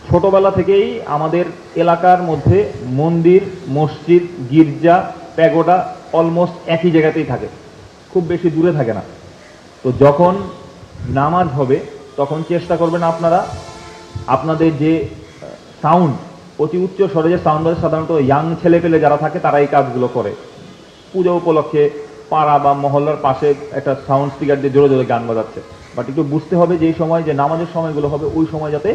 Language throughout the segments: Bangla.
ছোটবেলা থেকেই আমাদের এলাকার মধ্যে মন্দির, মসজিদ, গির্জা, প্যাগোডা অলমোস্ট একই জায়গাতেই থাকে, খুব বেশি দূরে থাকে না। তো যখন নামাজ হবে তখন চেষ্টা করবেন আপনারা আপনাদের যে সাউন্ড, অতি উচ্চ স্বরে যে সাউন্ড বাজে, সাধারণত ইয়াং ছেলে পেলে যারা থাকে তারা এই কাজগুলো করে। পুজো উপলক্ষে পাড়া বা মহল্লার পাশে একটা সাউন্ড স্পিকার দিয়ে জোরে জোরে গান বাজাচ্ছে, বাট একটু বুঝতে হবে যে এই সময় যে নামাজের সময়গুলো হবে ওই সময় যাতে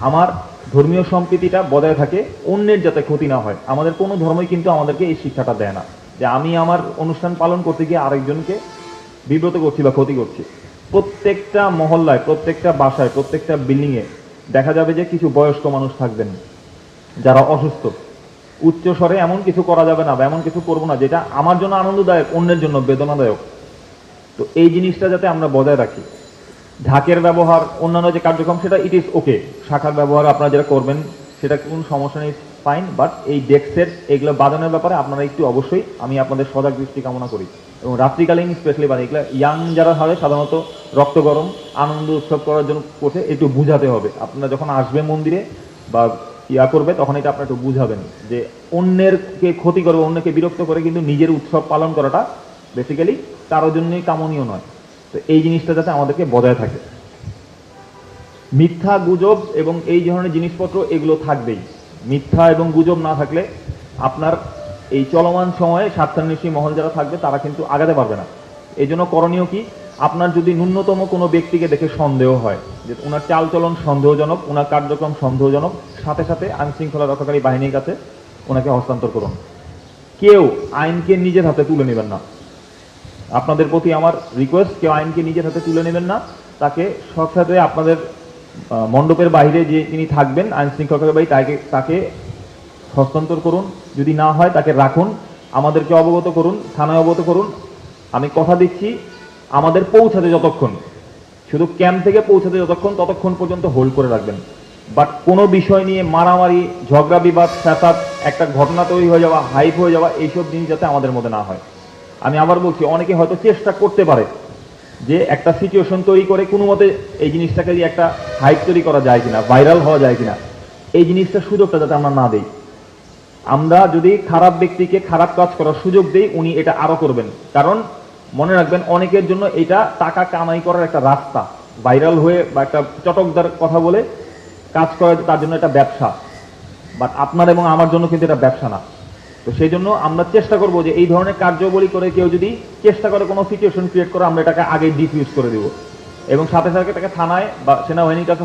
আমার ধর্মীয় সম্প্রীতিটা বজায় থাকে, অন্যের যাতে ক্ষতি না হয়। আমাদের কোনো ধর্মই কিন্তু আমাদেরকে এই শিক্ষাটা দেয় না যে আমি আমার অনুষ্ঠান পালন করতে গিয়ে আরেকজনকে বিব্রত করছি বা ক্ষতি করছি। প্রত্যেকটা মহল্লায়, প্রত্যেকটা বাসায়, প্রত্যেকটা বিল্ডিংয়ে দেখা যাবে যে কিছু বয়স্ক মানুষ থাকবেন যারা অসুস্থ। উচ্চ স্বরে এমন কিছু করা যাবে না বা এমন কিছু করবো না যেটা আমার জন্য আনন্দদায়ক, অন্যের জন্য বেদনাদায়ক। তো এই জিনিসটা যাতে আমরা বজায় রাখি। ঢাকের ব্যবহার, অন্যান্য যে কার্যক্রম, সেটা ইট ইজ ওকে। শাখার ব্যবহার আপনারা যেটা করবেন সেটা কোনো সমস্যা নেই, ফাইন। বাট এই ডেস্কের এগুলো বাজানোর ব্যাপারে আপনারা একটু অবশ্যই, আমি আপনাদের সজাগ দৃষ্টি কামনা করি। এবং রাত্রিকালীন স্পেশালি বাজে এগুলো ইয়াং যারা হবে সাধারণত রক্ত গরম আনন্দ উৎসব করার জন্য করছে, একটু বুঝাতে হবে। আপনারা যখন আসবে মন্দিরে বা করবে তখন এটা আপনারা একটু বুঝাবেন যে অন্যেরকে ক্ষতি করবে, অন্যকে বিরক্ত করে কিন্তু নিজের উৎসব পালন করাটা বেসিক্যালি কারোর জন্যই কামনীয় নয়। তো এই জিনিসটা যাতে আমাদেরকে বজায় থাকে। মিথ্যা গুজব এবং এই ধরনের জিনিসপত্র এগুলো থাকবেই। মিথ্যা এবং গুজব না থাকলে আপনার এই চলমান সময়ে স্বার্থান্বেষী মহল যারা থাকবে তারা কিন্তু আগাতে পারবে না। এই জন্য করণীয় কি, আপনার যদি ন্যূনতম কোনো ব্যক্তিকে দেখে সন্দেহ হয় যে ওনার চালচলন সন্দেহজনক, ওনার কার্যক্রম সন্দেহজনক, সাথে সাথে আইন শৃঙ্খলা রক্ষাকারী বাহিনীর কাছে ওনাকে হস্তান্তর করুন। কেউ আইনকে নিজের হাতে তুলে নেবেন না। আপনাদের প্রতি আমার রিকোয়েস্ট, কেউ আইনকে নিজের হাতে তুলে নেবেন না। তাকে সাথে আপনাদের মণ্ডপের বাইরে যে তিনি থাকবেন আইন শৃঙ্খলা বাহিনী তাকে হস্তান্তর করুন। যদি না হয় তাকে রাখুন, আমাদেরকে অবগত করুন, থানায় অবগত করুন। আমি কথা দিচ্ছি আমাদের পৌঁছাতে যতক্ষণ, শুধু ক্যাম্প থেকে পৌঁছাতে যতক্ষণ, ততক্ষণ পর্যন্ত হোল্ড করে রাখবেন। বাট কোনো বিষয় নিয়ে মারামারি, ঝগড়া বিবাদ, ফ্যাসাদ, একটা ঘটনা তৈরি হয়ে যাওয়া, হাইপ হয়ে যাওয়া, এইসব জিনিস যাতে আমাদের মধ্যে না হয়। আমি আবার বলছি, অনেকে হয়তো চেষ্টা করতে পারে যে একটা সিচুয়েশন তৈরি করে কোনো মতে এই জিনিসটাকে দিয়ে একটা হাইপ তৈরি করা যায় কিনা, ভাইরাল হওয়া যায় কিনা, এই জিনিসটা সুযোগটা যাতে আমরা না দেই। আমরা যদি খারাপ ব্যক্তিকে খারাপ কাজ করার সুযোগ দেই, উনি এটা আরো করবেন। কারণ মনে রাখবেন, অনেকের জন্য এটা টাকা কামাই করার একটা রাস্তা। ভাইরাল হয়ে বা একটা চটকদার কথা বলে কাজ করা, তার জন্য এটা ব্যবসা। বাট আপনার এবং আমার জন্য কিন্তু এটা ব্যবসা না। তো সেই জন্য আমরা চেষ্টা করবো যে এই ধরনের কার্যবলী করে কেউ যদি চেষ্টা করে কোনো সিচুয়েশন ক্রিয়েট করে, আমরা এটাকে আগে ডিফিউজ করে দেব এবং সাথে সাথে তাকে থানায় বা সেনাবাহিনীর কাছে